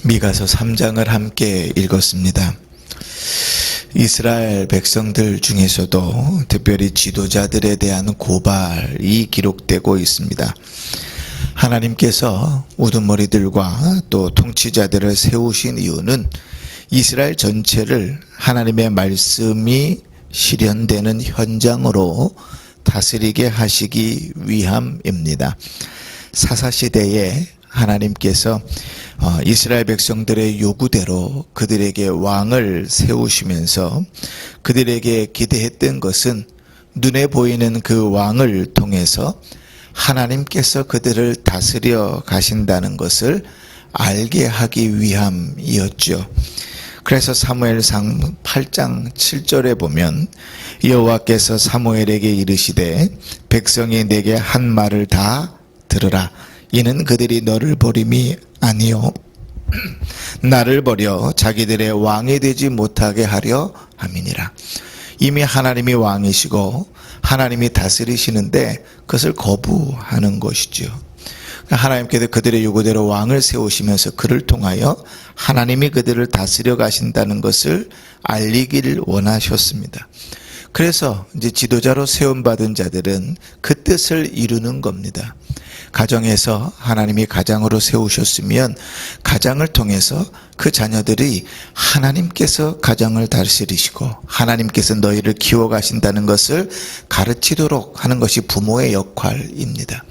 미가서 3장을 함께 읽었습니다. 이스라엘 백성들 중에서도 특별히 지도자들에 대한 고발이 기록되고 있습니다. 하나님께서 우두머리들과 또 통치자들을 세우신 이유는 이스라엘 전체를 하나님의 말씀이 실현되는 현장으로 다스리게 하시기 위함입니다. 사사시대에 하나님께서 이스라엘 백성들의 요구대로 그들에게 왕을 세우시면서 그들에게 기대했던 것은 눈에 보이는 그 왕을 통해서 하나님께서 그들을 다스려 가신다는 것을 알게 하기 위함이었죠. 그래서 사무엘상 8장 7절에 보면 여호와께서 사무엘에게 이르시되 백성이 내게 한 말을 다 들으라. 이는 그들이 너를 버림이 아니요 나를 버려 자기들의 왕이 되지 못하게 하려 함이니라. 이미 하나님이 왕이시고 하나님이 다스리시는데 그것을 거부하는 것이죠. 하나님께서 그들의 요구대로 왕을 세우시면서 그를 통하여 하나님이 그들을 다스려 가신다는 것을 알리기를 원하셨습니다. 그래서 이제 지도자로 세움받은 자들은 그 뜻을 이루는 겁니다. 가정에서 하나님이 가장으로 세우셨으면 가장을 통해서 그 자녀들이 하나님께서 가정을 다스리시고 하나님께서 너희를 키워 가신다는 것을 가르치도록 하는 것이 부모의 역할입니다.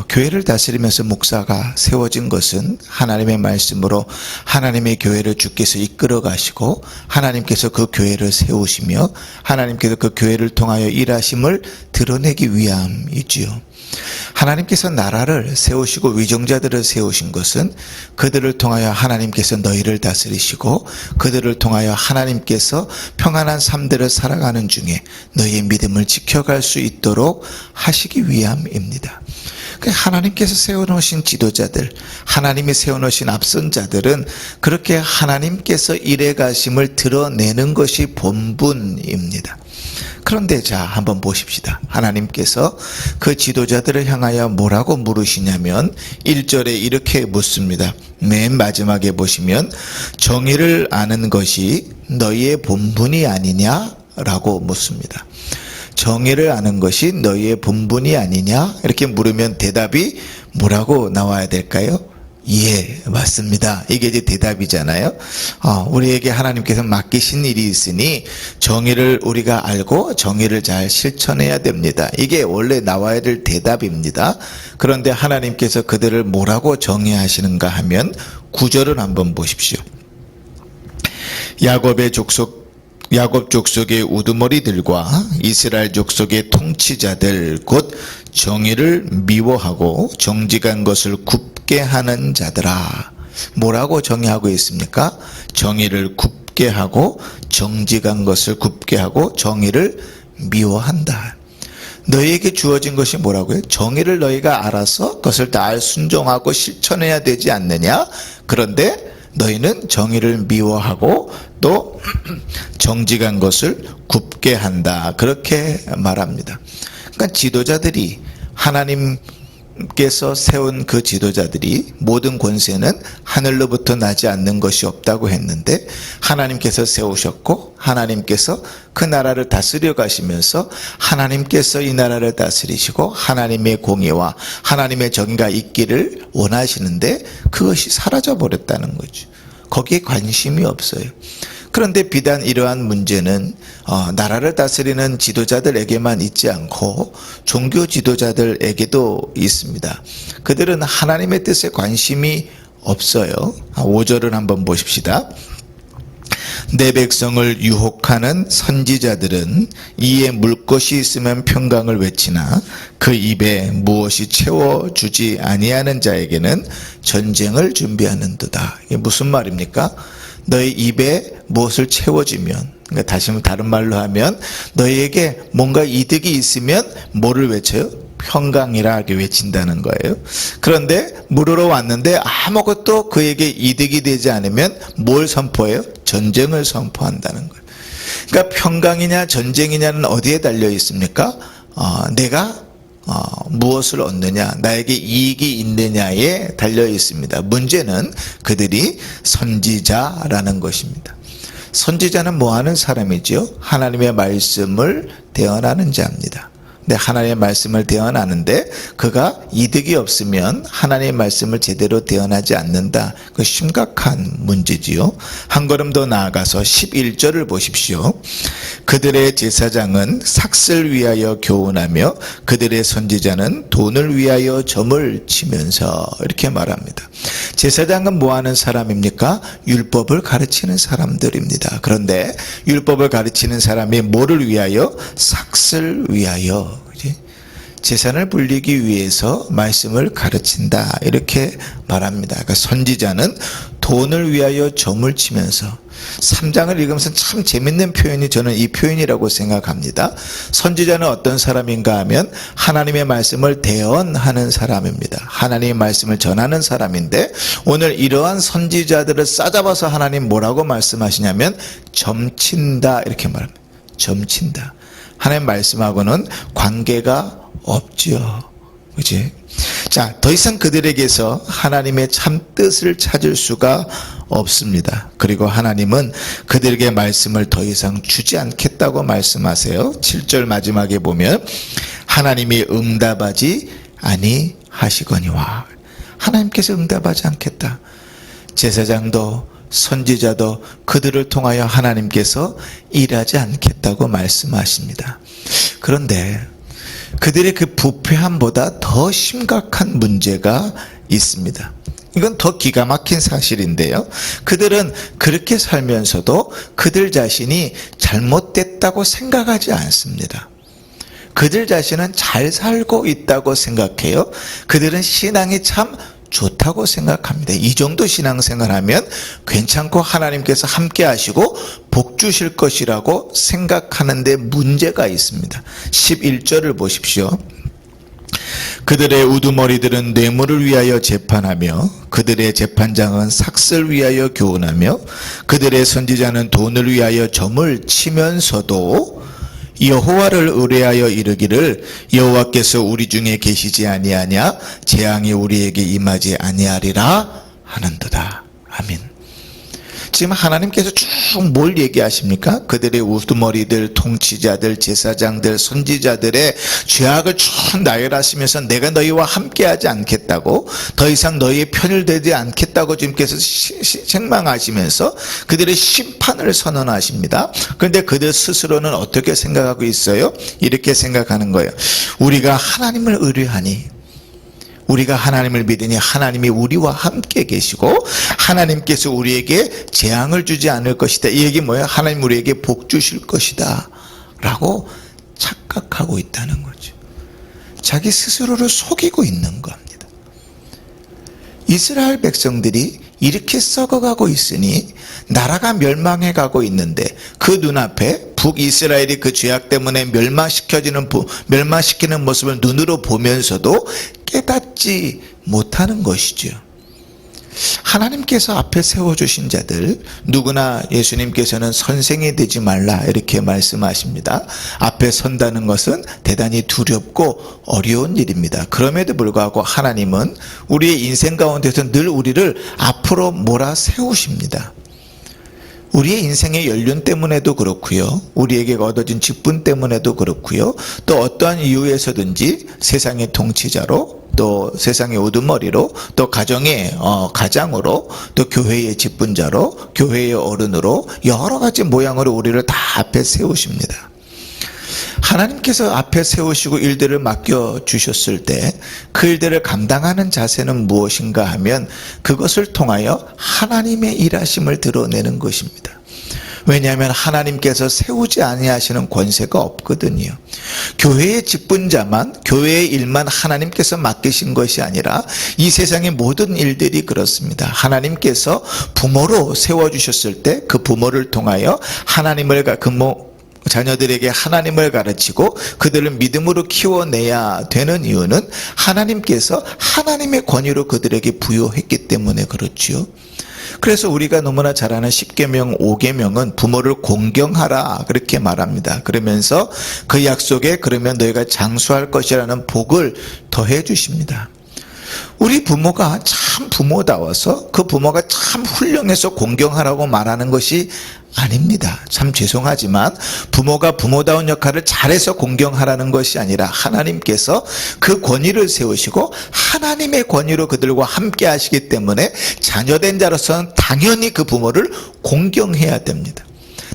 교회를 다스리면서 목사가 세워진 것은 하나님의 말씀으로 하나님의 교회를 주께서 이끌어 가시고 하나님께서 그 교회를 세우시며 하나님께서 그 교회를 통하여 일하심을 드러내기 위함이지요. 하나님께서 나라를 세우시고 위정자들을 세우신 것은 그들을 통하여 하나님께서 너희를 다스리시고 그들을 통하여 하나님께서 평안한 삶들을 살아가는 중에 너희의 믿음을 지켜갈 수 있도록 하시기 위함입니다. 하나님께서 세워놓으신 지도자들, 하나님이 세워놓으신 앞선 자들은 그렇게 하나님께서 일해 가심을 드러내는 것이 본분입니다. 그런데 자, 한번 보십시다. 하나님께서 그 지도자들을 향하여 뭐라고 물으시냐면 1절에 이렇게 묻습니다. 맨 마지막에 보시면 정의를 아는 것이 너희의 본분이 아니냐라고 묻습니다. 정의를 아는 것이 너희의 본분이 아니냐? 이렇게 물으면 대답이 뭐라고 나와야 될까요? 예, 맞습니다. 이게 이제 대답이잖아요. 우리에게 하나님께서 맡기신 일이 있으니 정의를 우리가 알고 정의를 잘 실천해야 됩니다. 이게 원래 나와야 될 대답입니다. 그런데 하나님께서 그들을 뭐라고 정의하시는가 하면 9절을 한번 보십시오. 야곱 족속의 우두머리들과 이스라엘 족속의 통치자들 곧 정의를 미워하고 정직한 것을 굽게 하는 자들아. 뭐라고 정의하고 있습니까? 정의를 굽게 하고 정직한 것을 굽게 하고 정의를 미워한다. 너희에게 주어진 것이 뭐라고요? 정의를 너희가 알아서 그것을 잘 순종하고 실천해야 되지 않느냐? 그런데 너희는 정의를 미워하고 또 정직한 것을 굽게 한다. 그렇게 말합니다. 그러니까 지도자들이 하나님께서 세운 그 지도자들이 모든 권세는 하늘로부터 나지 않는 것이 없다고 했는데 하나님께서 세우셨고 하나님께서 그 나라를 다스려 가시면서 하나님께서 이 나라를 다스리시고 하나님의 공의와 하나님의 정의가 있기를 원하시는데 그것이 사라져 버렸다는 거죠. 거기에 관심이 없어요. 그런데 비단 이러한 문제는 나라를 다스리는 지도자들에게만 있지 않고 종교 지도자들에게도 있습니다. 그들은 하나님의 뜻에 관심이 없어요. 5절을 한번 보십시다. 내 백성을 유혹하는 선지자들은 이에 물 것이 있으면 평강을 외치나 그 입에 무엇이 채워주지 아니하는 자에게는 전쟁을 준비하는도다. 이게 무슨 말입니까? 너희 입에 무엇을 채워주면, 그러니까 다른 말로 하면 너희에게 뭔가 이득이 있으면 뭐를 외쳐요? 평강이라 이렇게 외친다는 거예요. 그런데 물으러 왔는데 아무것도 그에게 이득이 되지 않으면 뭘 선포해요? 전쟁을 선포한다는 거예요. 그러니까 평강이냐 전쟁이냐는 어디에 달려 있습니까? 내가 무엇을 얻느냐, 나에게 이익이 있느냐에 달려 있습니다. 문제는 그들이 선지자라는 것입니다. 선지자는 뭐 하는 사람이죠? 하나님의 말씀을 대언하는 자입니다. 근데 하나님의 말씀을 대언하는데 그가 이득이 없으면 하나님의 말씀을 제대로 대언하지 않는다. 그 심각한 문제지요. 한 걸음 더 나아가서 11절을 보십시오. 그들의 제사장은 삭슬 위하여 교훈하며 그들의 선지자는 돈을 위하여 점을 치면서, 이렇게 말합니다. 제사장은 뭐 하는 사람입니까? 율법을 가르치는 사람들입니다. 그런데 율법을 가르치는 사람이 뭐를 위하여? 삭슬 위하여, 재산을 불리기 위해서 말씀을 가르친다, 이렇게 말합니다. 그러니까 선지자는 돈을 위하여 점을 치면서, 3장을 읽으면서 참 재밌는 표현이 저는 이 표현이라고 생각합니다. 선지자는 어떤 사람인가 하면 하나님의 말씀을 대언하는 사람입니다. 하나님의 말씀을 전하는 사람인데, 오늘 이러한 선지자들을 싸잡아서 하나님 뭐라고 말씀하시냐면 점친다, 이렇게 말합니다. 점친다. 하나님 말씀하고는 관계가 없지요. 그치? 자, 더 이상 그들에게서 하나님의 참 뜻을 찾을 수가 없습니다. 그리고 하나님은 그들에게 말씀을 더 이상 주지 않겠다고 말씀하세요. 7절 마지막에 보면 하나님이 응답하지 아니하시거니와, 하나님께서 응답하지 않겠다. 제사장도 선지자도 그들을 통하여 하나님께서 일하지 않겠다고 말씀하십니다. 그런데 그들의 그 부패함보다 더 심각한 문제가 있습니다. 이건 더 기가 막힌 사실인데요. 그들은 그렇게 살면서도 그들 자신이 잘못됐다고 생각하지 않습니다. 그들 자신은 잘 살고 있다고 생각해요. 그들은 신앙이 참 좋다고 생각합니다. 이 정도 신앙생활하면 괜찮고 하나님께서 함께 하시고 복 주실 것이라고 생각하는데 문제가 있습니다. 11절을 보십시오. 그들의 우두머리들은 뇌물을 위하여 재판하며 그들의 재판장은 삭슬 위하여 교훈하며 그들의 선지자는 돈을 위하여 점을 치면서도 여호와를 의뢰하여 이르기를 여호와께서 우리 중에 계시지 아니하냐, 재앙이 우리에게 임하지 아니하리라 하는도다. 아멘. 지금 하나님께서 쭉 뭘 얘기하십니까? 그들의 우두머리들, 통치자들, 제사장들, 선지자들의 죄악을 쭉 나열하시면서 내가 너희와 함께하지 않겠다고, 더 이상 너희의 편을 들지 않겠다고 주님께서 책망하시면서 그들의 심판을 선언하십니다. 그런데 그들 스스로는 어떻게 생각하고 있어요? 이렇게 생각하는 거예요. 우리가 하나님을 의뢰하니, 우리가 하나님을 믿으니 하나님이 우리와 함께 계시고 하나님께서 우리에게 재앙을 주지 않을 것이다. 이 얘기 뭐예요? 하나님 우리에게 복 주실 것이다 라고 착각하고 있다는 거죠. 자기 스스로를 속이고 있는 겁니다. 이스라엘 백성들이 이렇게 썩어가고 있으니, 나라가 멸망해 가고 있는데 그 눈앞에 북이스라엘이 그 죄악 때문에 멸망시키는 모습을 눈으로 보면서도 깨닫지 못하는 것이죠. 하나님께서 앞에 세워주신 자들, 누구나 예수님께서는 선생이 되지 말라 이렇게 말씀하십니다. 앞에 선다는 것은 대단히 두렵고 어려운 일입니다. 그럼에도 불구하고 하나님은 우리의 인생 가운데서 늘 우리를 앞으로 몰아세우십니다. 우리의 인생의 연륜 때문에도 그렇고요, 우리에게 얻어진 직분 때문에도 그렇고요, 또 어떠한 이유에서든지 세상의 통치자로, 또 세상의 우두머리로, 또 가정의 가장으로, 또 교회의 직분자로, 교회의 어른으로, 여러 가지 모양으로 우리를 다 앞에 세우십니다. 하나님께서 앞에 세우시고 일들을 맡겨주셨을 때 그 일들을 감당하는 자세는 무엇인가 하면 그것을 통하여 하나님의 일하심을 드러내는 것입니다. 왜냐하면 하나님께서 세우지 아니하시는 권세가 없거든요. 교회의 직분자만, 교회의 일만 하나님께서 맡기신 것이 아니라 이 세상의 모든 일들이 그렇습니다. 하나님께서 부모로 세워주셨을 때 그 부모를 통하여 하나님을 자녀들에게 하나님을 가르치고 그들을 믿음으로 키워내야 되는 이유는 하나님께서 하나님의 권위로 그들에게 부여했기 때문에 그렇지요. 그래서 우리가 너무나 잘 아는 10계명 5계명은 부모를 공경하라 그렇게 말합니다. 그러면서 그 약속에 그러면 너희가 장수할 것이라는 복을 더해 주십니다. 우리 부모가 참 부모다워서 그 부모가 참 훌륭해서 공경하라고 말하는 것이 아닙니다. 참 죄송하지만 부모가 부모다운 역할을 잘해서 공경하라는 것이 아니라 하나님께서 그 권위를 세우시고 하나님의 권위로 그들과 함께 하시기 때문에 자녀된 자로서는 당연히 그 부모를 공경해야 됩니다.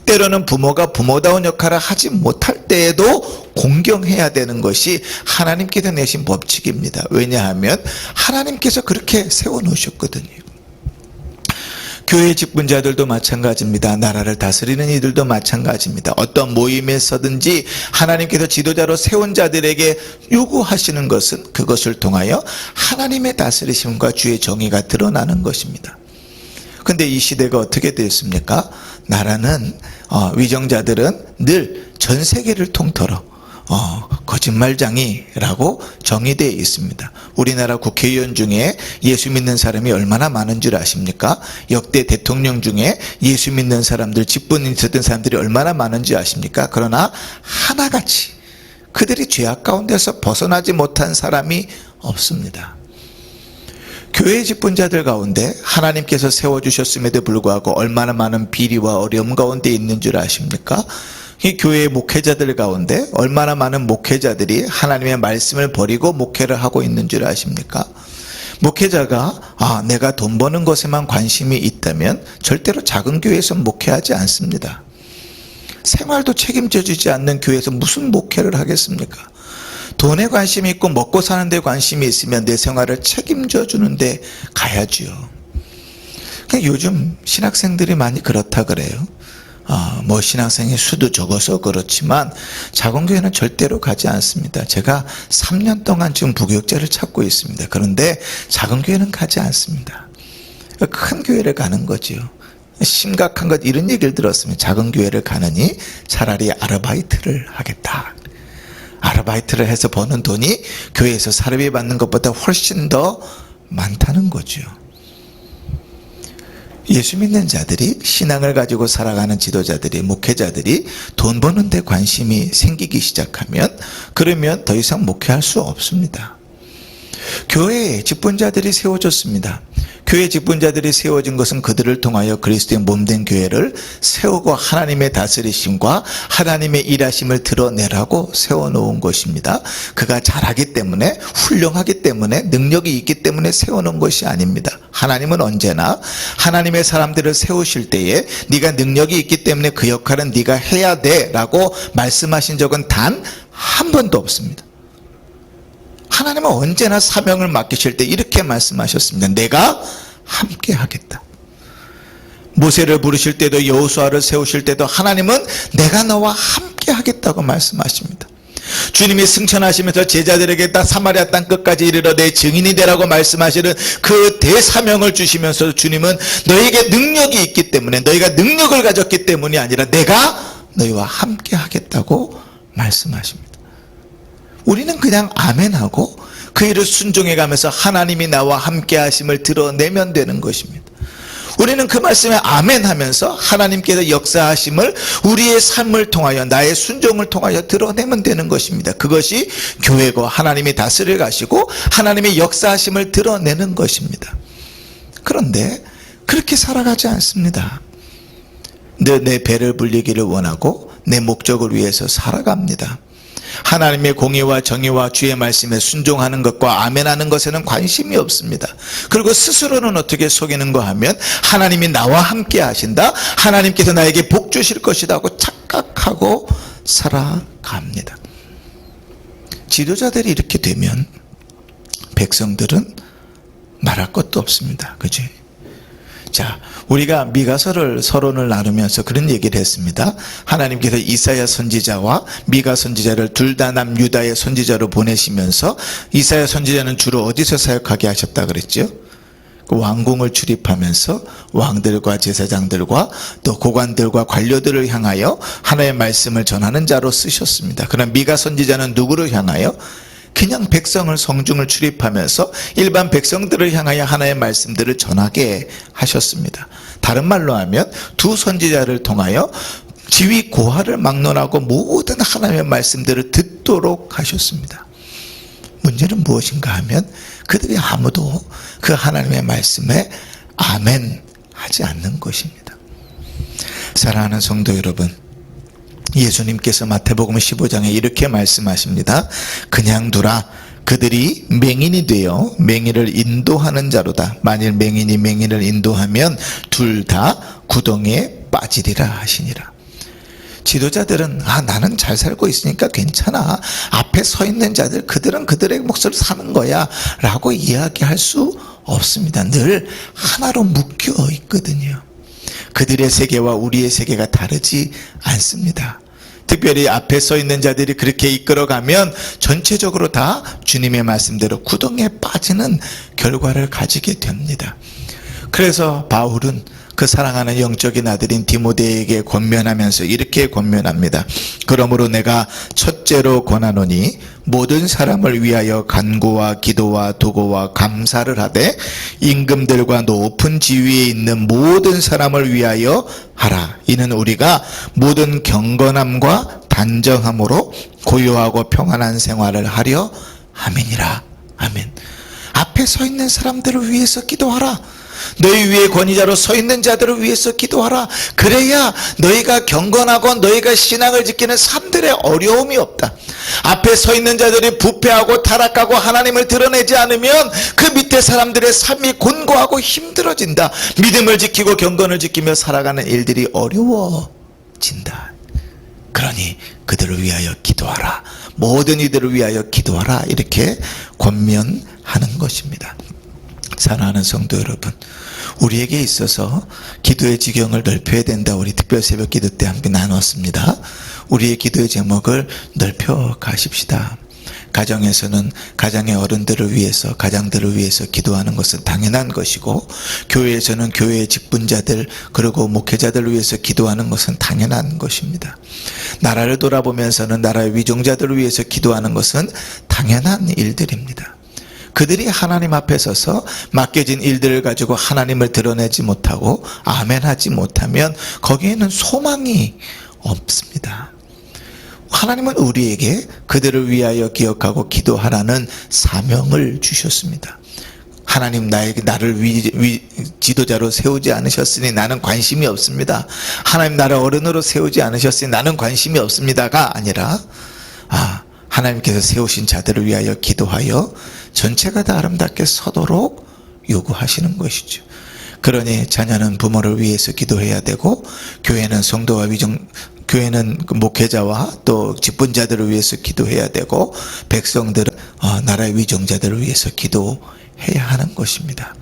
때로는 부모가 부모다운 역할을 하지 못할 때에도 공경해야 되는 것이 하나님께서 내신 법칙입니다. 왜냐하면 하나님께서 그렇게 세워놓으셨거든요. 교회 직분자들도 마찬가지입니다. 나라를 다스리는 이들도 마찬가지입니다. 어떤 모임에서든지 하나님께서 지도자로 세운 자들에게 요구하시는 것은 그것을 통하여 하나님의 다스리심과 주의 정의가 드러나는 것입니다. 근데 이 시대가 어떻게 되었습니까? 나라는 위정자들은 늘 전 세계를 통틀어 거짓말쟁이라고 정의되어 있습니다. 우리나라 국회의원 중에 예수 믿는 사람이 얼마나 많은 줄 아십니까? 역대 대통령 중에 예수 믿는 사람들, 직분이 있었던 사람들이 얼마나 많은지 아십니까? 그러나 하나같이 그들이 죄악 가운데서 벗어나지 못한 사람이 없습니다. 교회 직분자들 가운데 하나님께서 세워주셨음에도 불구하고 얼마나 많은 비리와 어려움 가운데 있는 줄 아십니까? 이 교회의 목회자들 가운데 얼마나 많은 목회자들이 하나님의 말씀을 버리고 목회를 하고 있는 줄 아십니까? 목회자가 내가 돈 버는 것에만 관심이 있다면 절대로 작은 교회에서 목회하지 않습니다. 생활도 책임져 주지 않는 교회에서 무슨 목회를 하겠습니까? 돈에 관심이 있고 먹고 사는 데 관심이 있으면 내 생활을 책임져 주는데 가야지요. 요즘 신학생들이 많이 그렇다 그래요. 신학생의 수도 적어서 그렇지만 작은 교회는 절대로 가지 않습니다. 제가 3년 동안 지금 부교육자를 찾고 있습니다. 그런데 작은 교회는 가지 않습니다. 큰 교회를 가는 거지요. 심각한 것 이런 얘기를 들었으면 작은 교회를 가느니 차라리 아르바이트를 하겠다. 아르바이트를 해서 버는 돈이 교회에서 사례비 받는 것보다 훨씬 더 많다는 거죠. 예수 믿는 자들이, 신앙을 가지고 살아가는 지도자들이, 목회자들이 돈 버는 데 관심이 생기기 시작하면 그러면 더 이상 목회할 수 없습니다. 교회에 직분자들이 세워졌습니다. 교회 직분자들이 세워진 것은 그들을 통하여 그리스도의 몸된 교회를 세우고 하나님의 다스리심과 하나님의 일하심을 드러내라고 세워놓은 것입니다. 그가 잘하기 때문에, 훌륭하기 때문에, 능력이 있기 때문에 세워놓은 것이 아닙니다. 하나님은 언제나 하나님의 사람들을 세우실 때에 네가 능력이 있기 때문에 그 역할은 네가 해야 돼 라고 말씀하신 적은 단 한 번도 없습니다. 하나님은 언제나 사명을 맡기실 때 이렇게 말씀하셨습니다. 내가 함께 하겠다. 모세를 부르실 때도 여호수아를 세우실 때도 하나님은 내가 너와 함께 하겠다고 말씀하십니다. 주님이 승천하시면서 제자들에게 다 사마리아 땅 끝까지 이르러 내 증인이 되라고 말씀하시는 그 대사명을 주시면서 주님은 너에게 능력이 있기 때문에, 너희가 능력을 가졌기 때문이 아니라 내가 너희와 함께 하겠다고 말씀하십니다. 우리는 그냥 아멘하고 그 일을 순종해 가면서 하나님이 나와 함께 하심을 드러내면 되는 것입니다. 우리는 그 말씀에 아멘하면서 하나님께서 역사하심을 우리의 삶을 통하여, 나의 순종을 통하여 드러내면 되는 것입니다. 그것이 교회고 하나님이 다스려 가시고 하나님의 역사하심을 드러내는 것입니다. 그런데 그렇게 살아가지 않습니다. 내 배를 불리기를 원하고 내 목적을 위해서 살아갑니다. 하나님의 공의와 정의와 주의 말씀에 순종하는 것과 아멘하는 것에는 관심이 없습니다. 그리고 스스로는 어떻게 속이는가 하면 하나님이 나와 함께 하신다, 하나님께서 나에게 복 주실 것이다 하고 착각하고 살아갑니다. 지도자들이 이렇게 되면 백성들은 말할 것도 없습니다. 그죠? 자, 우리가 미가서를 서론을 나누면서 그런 얘기를 했습니다. 하나님께서 이사야 선지자와 미가 선지자를 둘 다 남유다의 선지자로 보내시면서 이사야 선지자는 주로 어디서 사역하게 하셨다 그랬죠? 그 왕궁을 출입하면서 왕들과 제사장들과 또 고관들과 관료들을 향하여 하나님의 말씀을 전하는 자로 쓰셨습니다. 그럼 미가 선지자는 누구를 향하여? 그냥 백성을 성중을 출입하면서 일반 백성들을 향하여 하나님의 말씀들을 전하게 하셨습니다. 다른 말로 하면 두 선지자를 통하여 지위 고하를 막론하고 모든 하나님의 말씀들을 듣도록 하셨습니다. 문제는 무엇인가 하면 그들이 아무도 그 하나님의 말씀에 아멘 하지 않는 것입니다. 사랑하는 성도 여러분, 예수님께서 마태복음 15장에 이렇게 말씀하십니다. 그냥 두라. 그들이 맹인이 되어 맹인을 인도하는 자로다. 만일 맹인이 맹인을 인도하면 둘 다 구덩이에 빠지리라 하시니라. 지도자들은 나는 잘 살고 있으니까 괜찮아. 앞에 서 있는 자들 그들은 그들의 몫을 사는 거야 라고 이야기할 수 없습니다. 늘 하나로 묶여 있거든요. 그들의 세계와 우리의 세계가 다르지 않습니다. 특별히 앞에 서 있는 자들이 그렇게 이끌어가면 전체적으로 다 주님의 말씀대로 구덩이에 빠지는 결과를 가지게 됩니다. 그래서 바울은 그 사랑하는 영적인 아들인 디모데에게 권면하면서 이렇게 권면합니다. 그러므로 내가 첫째로 권하노니 모든 사람을 위하여 간구와 기도와 도고와 감사를 하되 임금들과 높은 지위에 있는 모든 사람을 위하여 하라. 이는 우리가 모든 경건함과 단정함으로 고요하고 평안한 생활을 하려 함이니라. 아멘. 앞에 서 있는 사람들을 위해서 기도하라. 너희 위에 권위자로 서 있는 자들을 위해서 기도하라. 그래야 너희가 경건하고 너희가 신앙을 지키는 삶들의 어려움이 없다. 앞에 서 있는 자들이 부패하고 타락하고 하나님을 드러내지 않으면 그 밑에 사람들의 삶이 곤고하고 힘들어진다. 믿음을 지키고 경건을 지키며 살아가는 일들이 어려워진다. 그러니 그들을 위하여 기도하라. 모든 이들을 위하여 기도하라. 이렇게 권면하는 것입니다. 사랑하는 성도 여러분, 우리에게 있어서 기도의 지경을 넓혀야 된다. 우리 특별 새벽 기도 때 함께 나눴습니다. 우리의 기도의 제목을 넓혀 가십시다. 가정에서는 가정의 어른들을 위해서, 가장들을 위해서 기도하는 것은 당연한 것이고, 교회에서는 교회의 직분자들 그리고 목회자들을 위해서 기도하는 것은 당연한 것입니다. 나라를 돌아보면서는 나라의 위종자들을 위해서 기도하는 것은 당연한 일들입니다. 그들이 하나님 앞에 서서 맡겨진 일들을 가지고 하나님을 드러내지 못하고 아멘하지 못하면 거기에는 소망이 없습니다. 하나님은 우리에게 그들을 위하여 기억하고 기도하라는 사명을 주셨습니다. 하나님 나를 지도자로 세우지 않으셨으니 나는 관심이 없습니다. 하나님 나를 어른으로 세우지 않으셨으니 나는 관심이 없습니다가 아니라 하나님께서 세우신 자들을 위하여 기도하여 전체가 다 아름답게 서도록 요구하시는 것이죠. 그러니 자녀는 부모를 위해서 기도해야 되고, 교회는 성도와 교회는 목회자와 또 직분자들을 위해서 기도해야 되고, 백성들은 나라의 위정자들을 위해서 기도해야 하는 것입니다.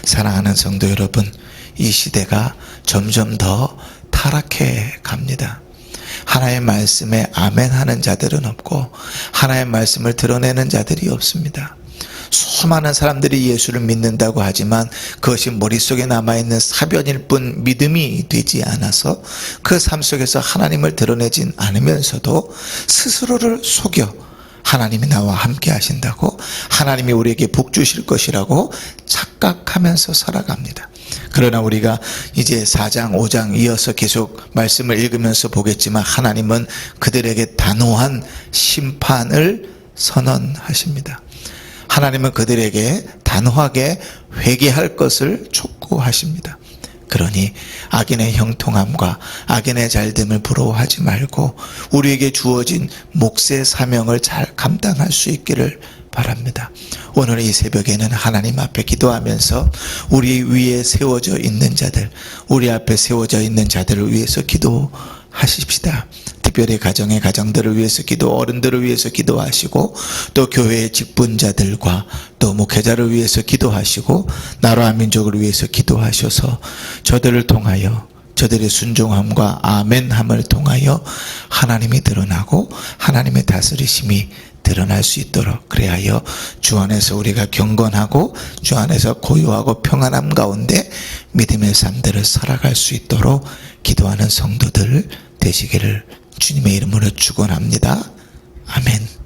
사랑하는 성도 여러분, 이 시대가 점점 더 타락해 갑니다. 하나님의 말씀에 아멘하는 자들은 없고 하나님의 말씀을 드러내는 자들이 없습니다. 수많은 사람들이 예수를 믿는다고 하지만 그것이 머릿속에 남아있는 사변일 뿐 믿음이 되지 않아서 그 삶 속에서 하나님을 드러내진 않으면서도 스스로를 속여 하나님이 나와 함께 하신다고, 하나님이 우리에게 복 주실 것이라고 착각하면서 살아갑니다. 그러나 우리가 이제 4장 5장 이어서 계속 말씀을 읽으면서 보겠지만 하나님은 그들에게 단호한 심판을 선언하십니다. 하나님은 그들에게 단호하게 회개할 것을 촉구하십니다. 그러니 악인의 형통함과 악인의 잘됨을 부러워하지 말고 우리에게 주어진 몫의 사명을 잘 감당할 수 있기를 바랍니다. 오늘 이 새벽에는 하나님 앞에 기도하면서 우리 위에 세워져 있는 자들, 우리 앞에 세워져 있는 자들을 위해서 기도하십시다. 특별히 가정의 가정들을 위해서 어른들을 위해서 기도하시고, 또 교회의 직분자들과 또 목회자를 위해서 기도하시고, 나라와 민족을 위해서 기도하셔서 저들을 통하여, 저들의 순종함과 아멘함을 통하여 하나님이 드러나고 하나님의 다스리심이 드러날 수 있도록, 그리하여 주 안에서 우리가 경건하고 주 안에서 고요하고 평안함 가운데 믿음의 삶들을 살아갈 수 있도록 기도하는 성도들 되시기를 주님의 이름으로 축원합니다. 아멘.